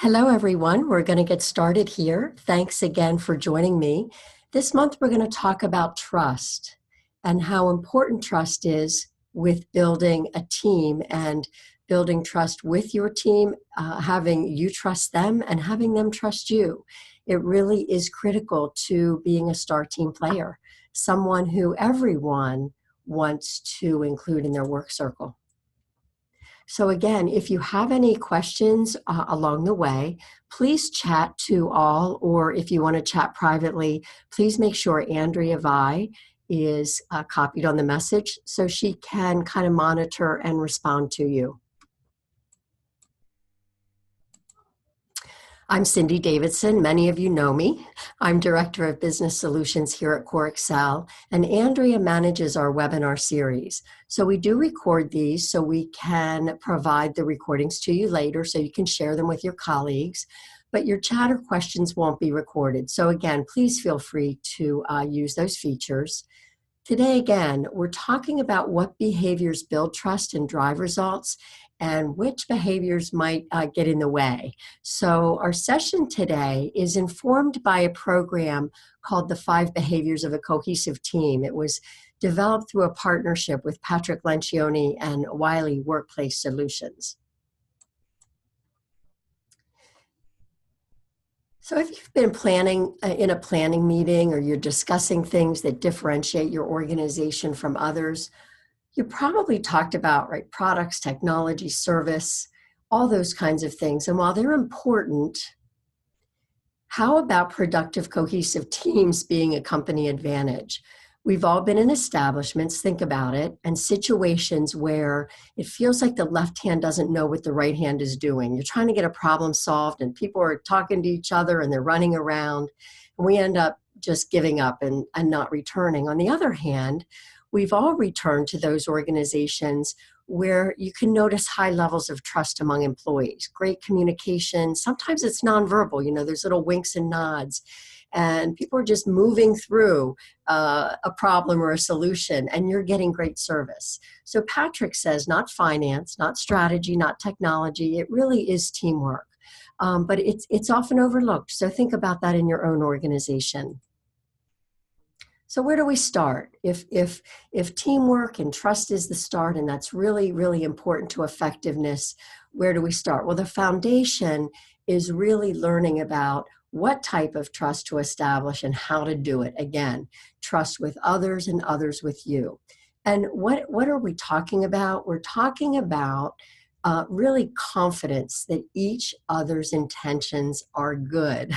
Hello, everyone. We're going to get started here. Thanks again for joining me. This month, we're going to talk about trust and how important trust is with building a team and building trust with your team, having you trust them and having them trust you. It really is critical to being a star team player, someone who everyone wants to include in their work circle. So again, if you have any questions along the way, please chat to all, or if you want to chat privately, please make sure Andrea Vi is copied on the message so she can kind of monitor and respond to you. I'm Cindy Davidson. Many of you know me. I'm Director of Business Solutions here at CoreExcel, and Andrea manages our webinar series. So we do record these so we can provide the recordings to you later so you can share them with your colleagues, but your chat or questions won't be recorded. So again, please feel free to use those features. Today, again, we're talking about what behaviors build trust and drive results and which behaviors might get in the way. So our session today is informed by a program called the 5 Behaviors of a Cohesive Team. It was developed through a partnership with Patrick Lencioni and Wiley Workplace Solutions. So if you've been planning in a planning meeting or you're discussing things that differentiate your organization from others, you probably talked about products, technology, service, all those kinds of things. And while they're important, how about productive, cohesive teams being a company advantage? We've all been in establishments, think about it, and situations where it feels like the left hand doesn't know what the right hand is doing. You're trying to get a problem solved and people are talking to each other and they're running around, and we end up just giving up and not returning. On the other hand, we've all returned to those organizations where you can notice high levels of trust among employees, great communication. Sometimes it's nonverbal, there's little winks and nods, and people are just moving through a problem or a solution, and you're getting great service. So Patrick says, not finance, not strategy, not technology, it really is teamwork. But it's often overlooked, so think about that in your own organization. So where do we start? If teamwork and trust is the start, and that's really, really important to effectiveness, where do we start? Well, the foundation is really learning about what type of trust to establish and how to do it. Again, trust with others and others with you. And what are we talking about? We're talking about really confidence that each other's intentions are good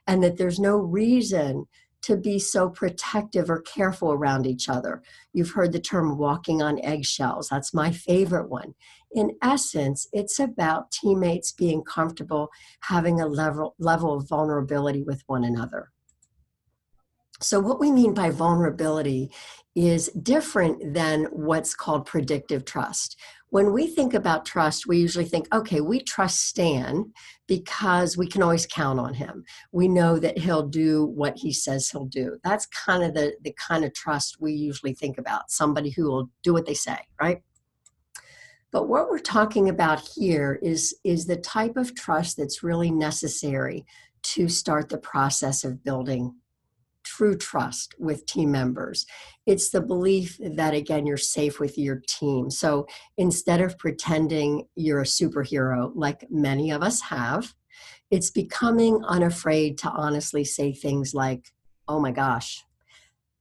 and that there's no reason to be so protective or careful around each other. You've heard the term walking on eggshells. That's my favorite one. In essence, it's about teammates being comfortable having a level of vulnerability with one another. So what we mean by vulnerability is different than what's called predictive trust. When we think about trust, we usually think, okay, we trust Stan because we can always count on him. We know that he'll do what he says he'll do. That's kind of the kind of trust we usually think about, somebody who will do what they say, right? But what we're talking about here is the type of trust that's really necessary to start the process of building true trust with team members. It's the belief that, again, you're safe with your team. So instead of pretending you're a superhero, like many of us have, it's becoming unafraid to honestly say things like, oh my gosh,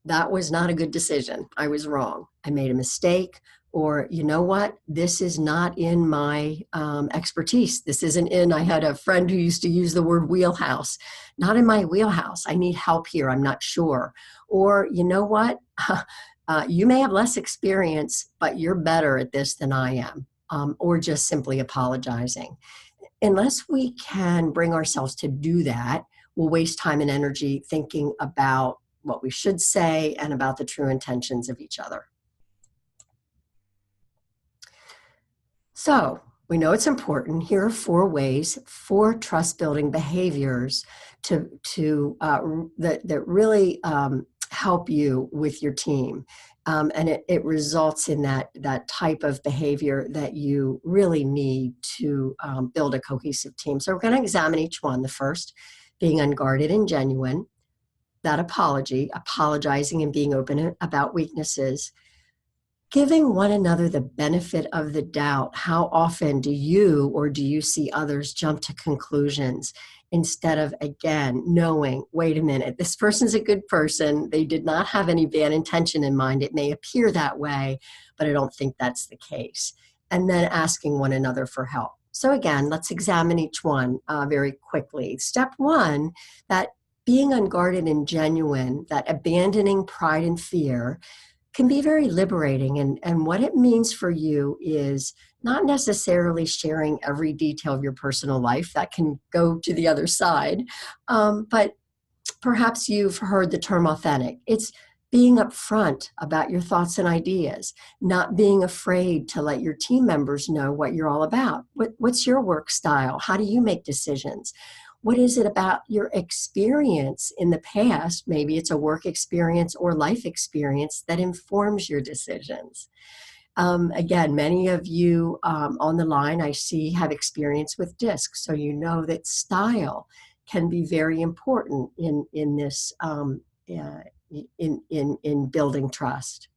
that was not a good decision. I was wrong. I made a mistake. Or, you know what, this is not in my expertise. This isn't in, I had a friend who used to use the word wheelhouse. Not in my wheelhouse. I need help here. I'm not sure. Or, you know what, you may have less experience, but you're better at this than I am. Or just simply apologizing. Unless we can bring ourselves to do that, we'll waste time and energy thinking about what we should say and about the true intentions of each other. So we know it's important. Here are 4 ways, 4 trust-building behaviors that really help you with your team. And it results in that type of behavior that you really need to build a cohesive team. So we're going to examine each one. The first being unguarded and genuine, that apology, apologizing and being open about weaknesses, giving one another the benefit of the doubt. How often do you see others jump to conclusions instead of, again, knowing, wait a minute, this person's a good person. They did not have any bad intention in mind. It may appear that way, but I don't think that's the case. And then asking one another for help. So again, let's examine each one very quickly. Step one, that being unguarded and genuine, that abandoning pride and fear, can be very liberating. And what it means for you is not necessarily sharing every detail of your personal life. That can go to the other side. But perhaps you've heard the term authentic. It's being upfront about your thoughts and ideas, not being afraid to let your team members know what you're all about. What's your work style? How do you make decisions? What is it about your experience in the past? Maybe it's a work experience or life experience that informs your decisions. Again, many of you on the line I see have experience with DISC, so you know that style can be very important in this in building trust.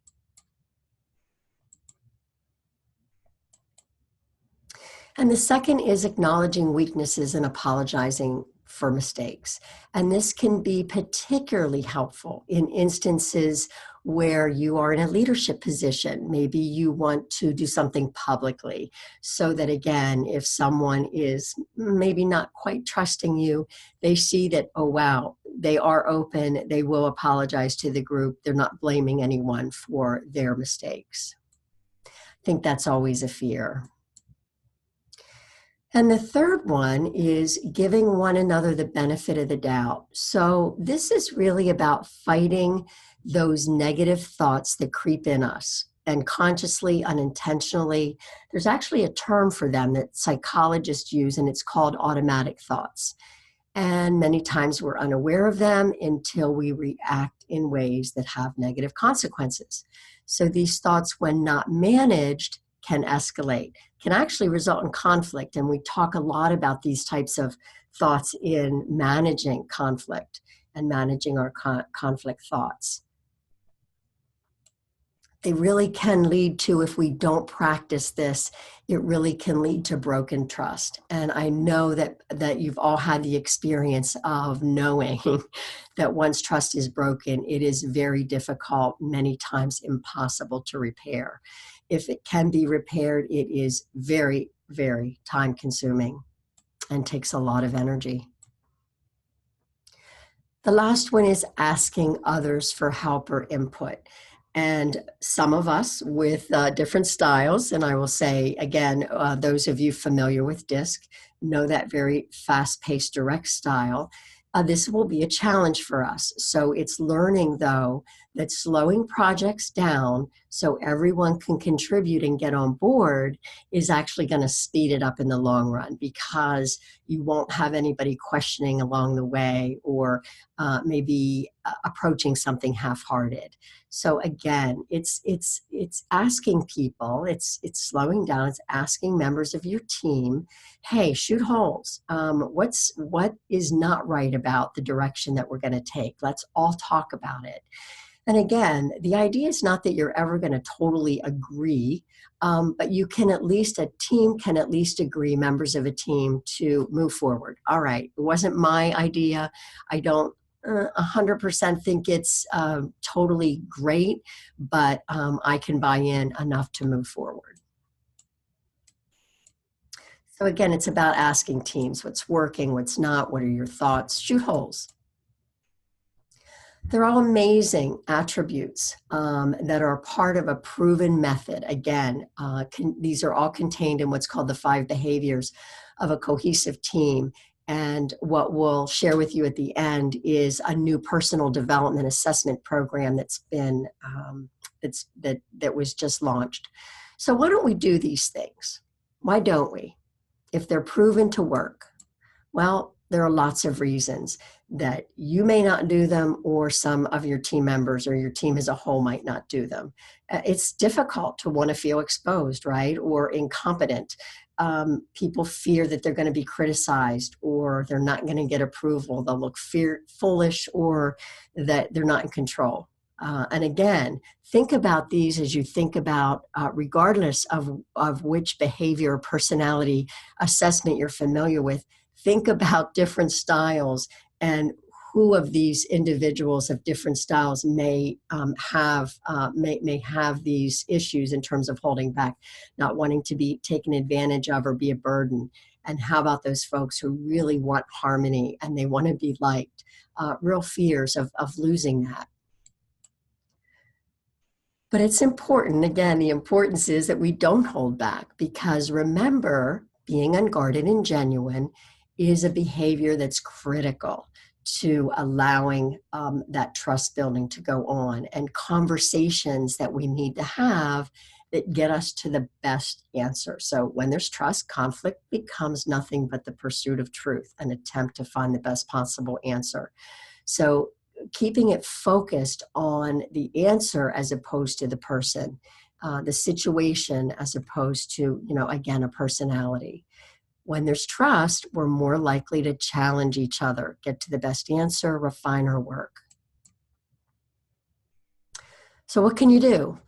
And the second is acknowledging weaknesses and apologizing for mistakes. And this can be particularly helpful in instances where you are in a leadership position. Maybe you want to do something publicly, so that, again, if someone is maybe not quite trusting you, they see that, oh, wow, they are open, they will apologize to the group, they're not blaming anyone for their mistakes. I think that's always a fear. And the third one is giving one another the benefit of the doubt. So this is really about fighting those negative thoughts that creep in us, and consciously, unintentionally. There's actually a term for them that psychologists use, and it's called automatic thoughts. And many times we're unaware of them until we react in ways that have negative consequences. So these thoughts, when not managed, can escalate, can actually result in conflict. And we talk a lot about these types of thoughts in managing conflict and managing our conflict thoughts. They really can lead to, if we don't practice this, it really can lead to broken trust. And I know that you've all had the experience of knowing that once trust is broken, it is very difficult, many times impossible to repair. If it can be repaired, it is very, very time consuming and takes a lot of energy. The last one is asking others for help or input. And some of us with different styles, and I will say, again, those of you familiar with DISC know that very fast-paced, direct style. This will be a challenge for us. So it's learning, though, that slowing projects down so everyone can contribute and get on board is actually going to speed it up in the long run, because you won't have anybody questioning along the way, or maybe approaching something half-hearted. So again, it's asking people, it's slowing down, it's asking members of your team, hey, shoot holes. What is not right about the direction that we're going to take? Let's all talk about it. And again, the idea is not that you're ever going to totally agree, but you can at least, a team can at least agree, members of a team, to move forward. All right, it wasn't my idea. I don't 100% think it's totally great, but I can buy in enough to move forward. So again, it's about asking teams what's working, what's not, what are your thoughts, shoot holes. They're all amazing attributes that are part of a proven method. Again, these are all contained in what's called the 5 behaviors of a cohesive team. And what we'll share with you at the end is a new personal development assessment program that's been that was just launched. So why don't we do these things? Why don't we? If they're proven to work. Well, There are lots of reasons that you may not do them, or some of your team members or your team as a whole might not do them. It's difficult to want to feel exposed, right? Or incompetent. People fear that they're going to be criticized, or they're not going to get approval. They'll look foolish, or that they're not in control. And again, think about these as you think about, regardless of which behavior or personality assessment you're familiar with, think about different styles and who of these individuals of different styles may have these issues in terms of holding back, not wanting to be taken advantage of or be a burden. And how about those folks who really want harmony and they want to be liked? Real fears of losing that. But it's important, again, the importance is that we don't hold back, because remember, being unguarded and genuine is a behavior that's critical to allowing that trust building to go on, and conversations that we need to have that get us to the best answer. So when there's trust, conflict becomes nothing but the pursuit of truth, an attempt to find the best possible answer. So keeping it focused on the answer as opposed to the person, the situation as opposed to, again, a personality. When there's trust, we're more likely to challenge each other, get to the best answer, refine our work. So what can you do?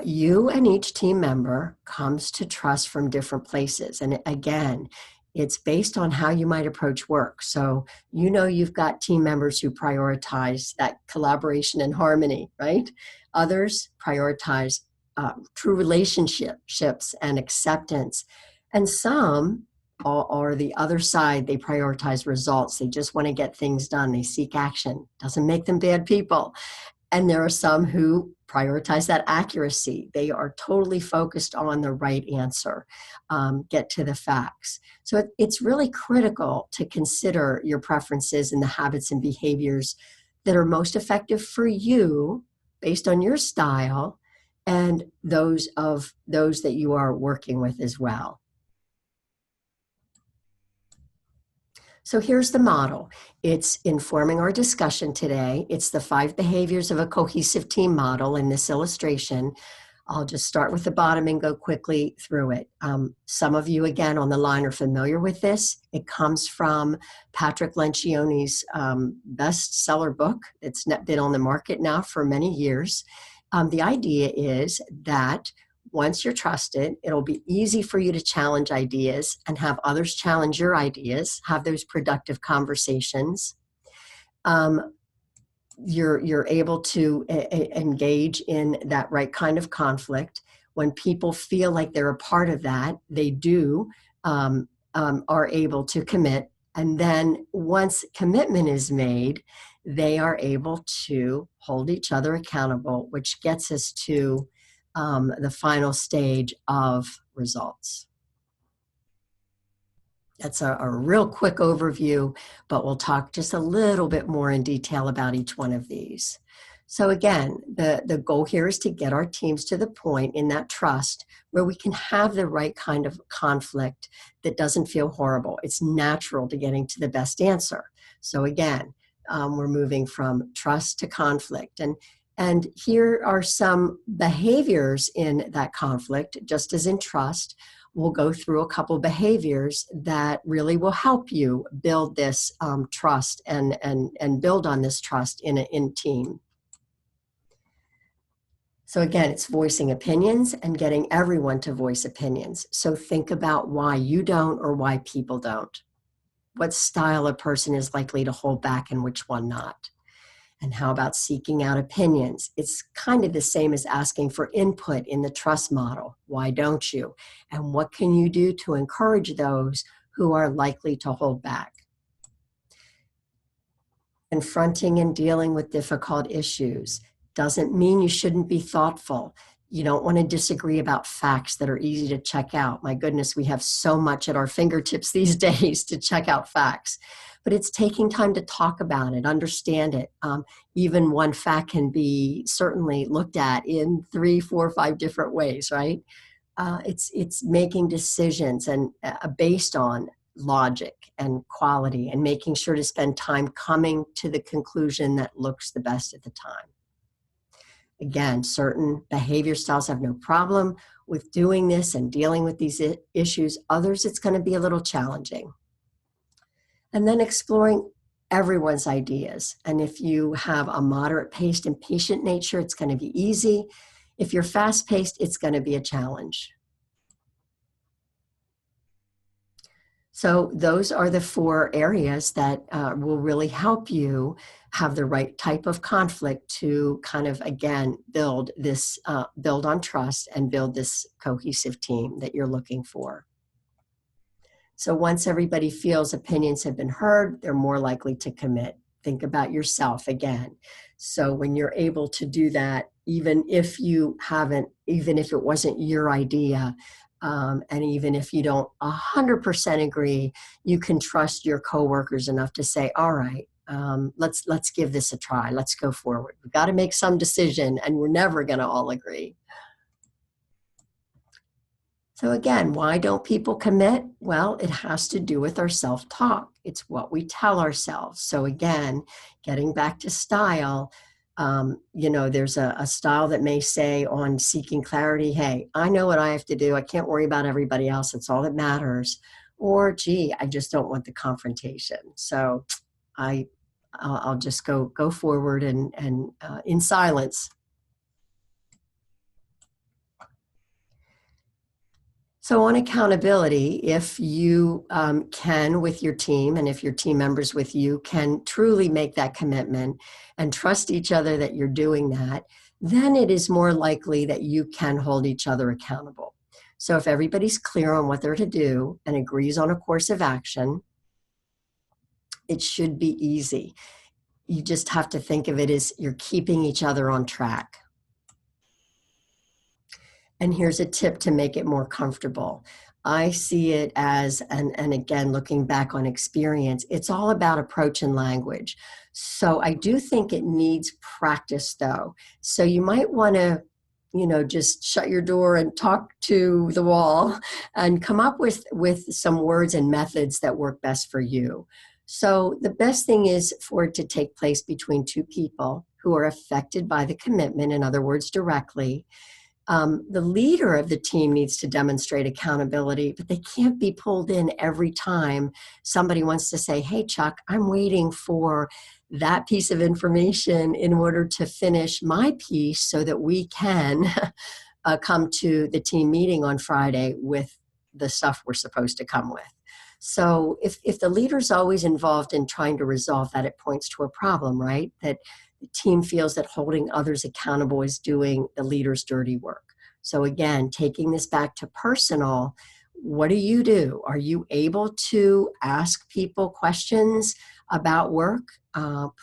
You and each team member comes to trust from different places. And again, it's based on how you might approach work. So, you've got team members who prioritize that collaboration and harmony, right? Others prioritize true relationships and acceptance. And some are the other side. They prioritize results. They just want to get things done. They seek action. Doesn't make them bad people. And there are some who prioritize that accuracy. They are totally focused on the right answer, get to the facts. So it's really critical to consider your preferences and the habits and behaviors that are most effective for you based on your style, and those that you are working with as well. So here's the model. It's informing our discussion today. It's the 5 behaviors of a cohesive team model in this illustration. I'll just start with the bottom and go quickly through it. Some of you, again, on the line are familiar with this. It comes from Patrick Lencioni's bestseller book. It's been on the market now for many years. The idea is that once you're trusted, it'll be easy for you to challenge ideas and have others challenge your ideas, have those productive conversations. You're able to engage in that right kind of conflict. When people feel like they're a part of that, they are able to commit. And then once commitment is made, they are able to hold each other accountable, which gets us to the final stage of results. That's a real quick overview, but we'll talk just a little bit more in detail about each one of these. So again, the goal here is to get our teams to the point in that trust where we can have the right kind of conflict that doesn't feel horrible. It's natural to getting to the best answer. So again, we're moving from trust to conflict. And here are some behaviors in that conflict, just as in trust. We'll go through a couple behaviors that really will help you build this trust and build on this trust in team. So again, it's voicing opinions and getting everyone to voice opinions. So think about why you don't or why people don't. What style a person is likely to hold back and which one not. And how about seeking out opinions? It's kind of the same as asking for input in the trust model. Why don't you? And what can you do to encourage those who are likely to hold back? Confronting and dealing with difficult issues doesn't mean you shouldn't be thoughtful. You don't want to disagree about facts that are easy to check out. My goodness, we have so much at our fingertips these days to check out facts. But it's taking time to talk about it, understand it. Even one fact can be certainly looked at in 3, 4, 5 different ways, right? It's making decisions and based on logic and quality, and making sure to spend time coming to the conclusion that looks the best at the time. Again, certain behavior styles have no problem with doing this and dealing with these issues. Others, it's going to be a little challenging. And then exploring everyone's ideas. And if you have a moderate paced and patient nature, it's going to be easy. If you're fast paced, it's going to be a challenge. So those are the 4 areas that will really help you have the right type of conflict to kind of, again, build on trust and build this cohesive team that you're looking for. So once everybody feels opinions have been heard, they're more likely to commit. Think about yourself again. So when you're able to do that, even if it wasn't your idea, and even if you don't 100% agree, you can trust your coworkers enough to say, all right, let's give this a try. Let's go forward. We've got to make some decision, and we're never going to all agree. So again, why don't people commit? Well, it has to do with our self-talk. It's what we tell ourselves. So again, getting back to style, there's a style that may say on Seeking Clarity, hey, I know what I have to do. I can't worry about everybody else. It's all that matters. Or, gee, I just don't want the confrontation. So I'll just go forward and in silence. So on accountability, if you can with your team, and if your team members with you can truly make that commitment and trust each other that you're doing that, then it is more likely that you can hold each other accountable. So if everybody's clear on what they're to do and agrees on a course of action, it should be easy. You just have to think of it as you're keeping each other on track. And here's a tip to make it more comfortable. I see it as, and again, looking back on experience, it's all about approach and language. So I do think it needs practice though. So you might want to, just shut your door and talk to the wall and come up with some words and methods that work best for you. So the best thing is for it to take place between 2 people who are affected by the commitment, in other words, directly. The leader of the team needs to demonstrate accountability, but they can't be pulled in every time somebody wants to say, hey, Chuck, I'm waiting for that piece of information in order to finish my piece so that we can come to the team meeting on Friday with the stuff we're supposed to come with. So if the leader's always involved in trying to resolve that, it points to a problem, right? That the team feels that holding others accountable is doing the leader's dirty work. So again, taking this back to personal, what do you do? Are you able to ask people questions about work?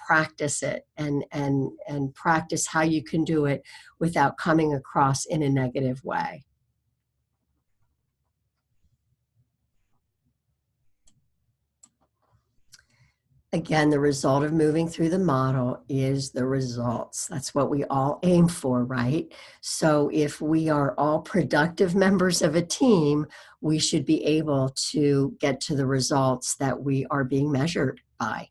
Practice it and practice how you can do it without coming across in a negative way. Again, the result of moving through the model is the results. That's what we all aim for, right? So if we are all productive members of a team, we should be able to get to the results that we are being measured by.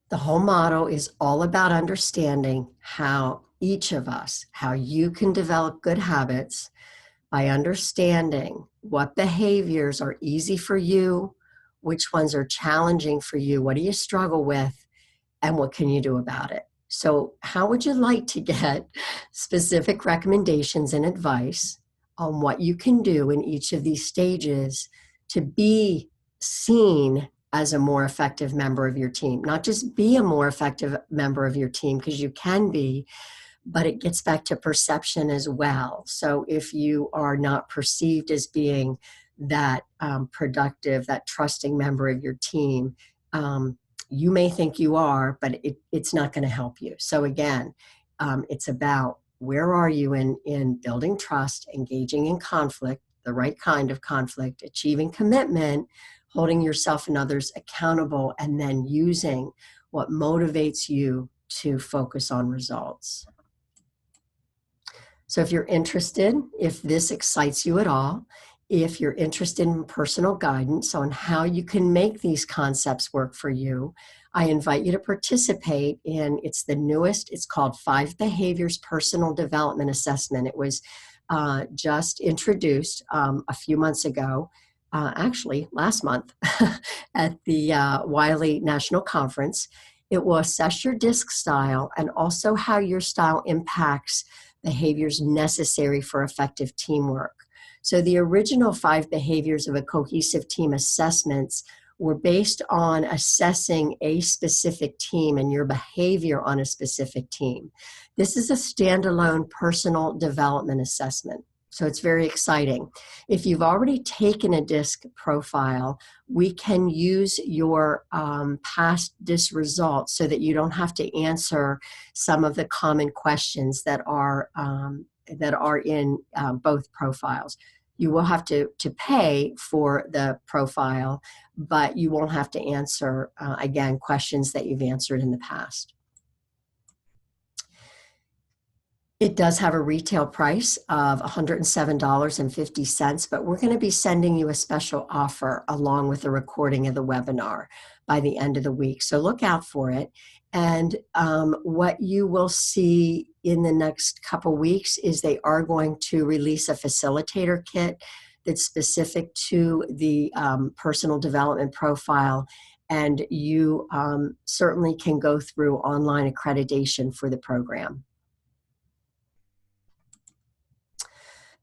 The whole model is all about understanding how each of us, how you can develop good habits by understanding what behaviors are easy for you, which ones are challenging for you, what do you struggle with, and what can you do about it. So how would you like to get specific recommendations and advice on what you can do in each of these stages to be seen as a more effective member of your team? Not just be a more effective member of your team, because you can be, but it gets back to perception as well. So if you are not perceived as being that productive, that trusting member of your team, you may think you are, but it's not going to help you. So again, it's about where are you in building trust, engaging in conflict, the right kind of conflict, achieving commitment, holding yourself and others accountable, and then using what motivates you to focus on results. So if you're interested, if this excites you at all, if you're interested in personal guidance on how you can make these concepts work for you, I invite you to participate in, it's the newest, it's called 5 Behaviors Personal Development Assessment. It was just introduced a few months ago, actually last month at the Wiley National Conference. It will assess your DISC style and also how your style impacts behaviors necessary for effective teamwork. So the original 5 behaviors of a cohesive team assessments were based on assessing a specific team and your behavior on a specific team. This is a standalone personal development assessment. So it's very exciting. If you've already taken a DISC profile, we can use your past DISC results so that you don't have to answer some of the common questions that are in both profiles. You will have to pay for the profile, but you won't have to answer, again, questions that you've answered in the past. It does have a retail price of $107.50, but we're going to be sending you a special offer along with a recording of the webinar by the end of the week. So look out for it. And what you will see in the next couple weeks is they are going to release a facilitator kit that's specific to the personal development profile. And you certainly can go through online accreditation for the program.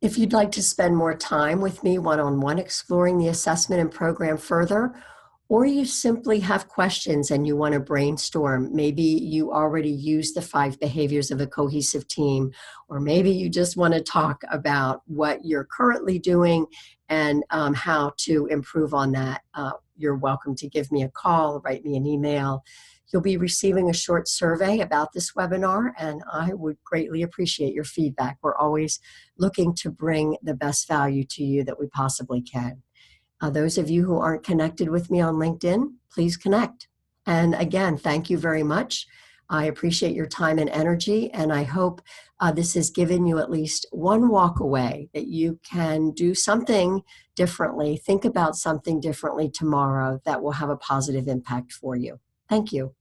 If you'd like to spend more time with me one-on-one exploring the assessment and program further, or you simply have questions and you want to brainstorm, maybe you already use the 5 behaviors of a cohesive team, or maybe you just want to talk about what you're currently doing and how to improve on that, you're welcome to give me a call, write me an email. You'll be receiving a short survey about this webinar, and I would greatly appreciate your feedback. We're always looking to bring the best value to you that we possibly can. Those of you who aren't connected with me on LinkedIn, please connect. And again, thank you very much. I appreciate your time and energy, and I hope this has given you at least one walk away that you can do something differently, think about something differently tomorrow that will have a positive impact for you. Thank you.